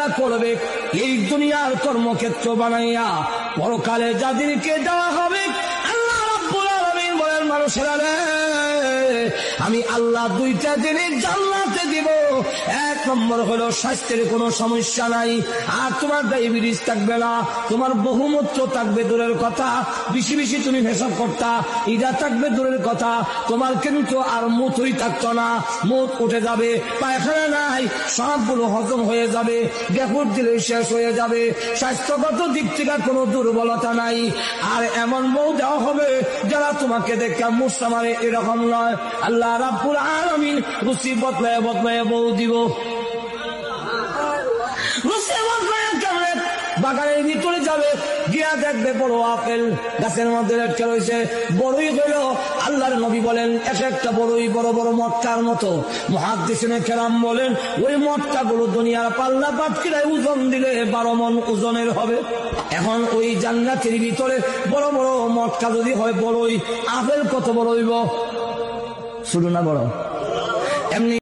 যারা করবে এই দুনিয়ার কর্মক্ষেত্র বানাইয়া পরকালে যাদেরকে দেওয়া হবে, আল্লাহ রাব্বুল আলামিন বলেন, মানুষেরা রে, আমি আল্লাহ দুইটা জিনিস জান্নাতে দিব। এক নম্বর হলো স্বাস্থ্যের কোনো সমস্যা নাই, আর তোমার ডায়াবেটিস থাকবে না, তোমার বহুমূত্র থাকবে দূরের কথা, বেশি বেশি তুমি পেশাব করতা, ইটা থাকবে দূরের কথা, তোমার কিন্তু আর মুতই থাকতো না, মুত উঠে যাবে, পায়খানা নাই, সবগুলো হজম হয়ে যাবে, গ্যাফুর দিলে শেষ হয়ে যাবে, স্বাস্থ্যগত দিক থেকে কোনো দুর্বলতা নাই। আর এমন বউ দেওয়া হবে যারা তোমাকে দেখে মুসা মারে এরকম নয়। আল্লাহ রাব্বুল আলামিন রুচি বদলায় বদলায় বউ দিব। রুচি বদলায় কেমনে? বাগানের ভিতরে যাবে, গিয়া দেখবে বড় আপেল গাছের মধ্যে লটকে রয়েছে, বড়ই হইল। আল্লাহর নবী বলেন এক একটা বড়ই বড় বড় মটকার মতো। মুহাদ্দিসিনে কেরাম বলেন ওই মটকা গুলো দুনিয়ার পাল্লা পাটকিরায় ওজন দিলে 12 মণ ওজনের হবে। এখন ওই জান্নাতের ভিতরে বড় বড় মটকা যদি হয় বড়ই, আপেল কত বড় হইব? ছোট না বড়? এমনি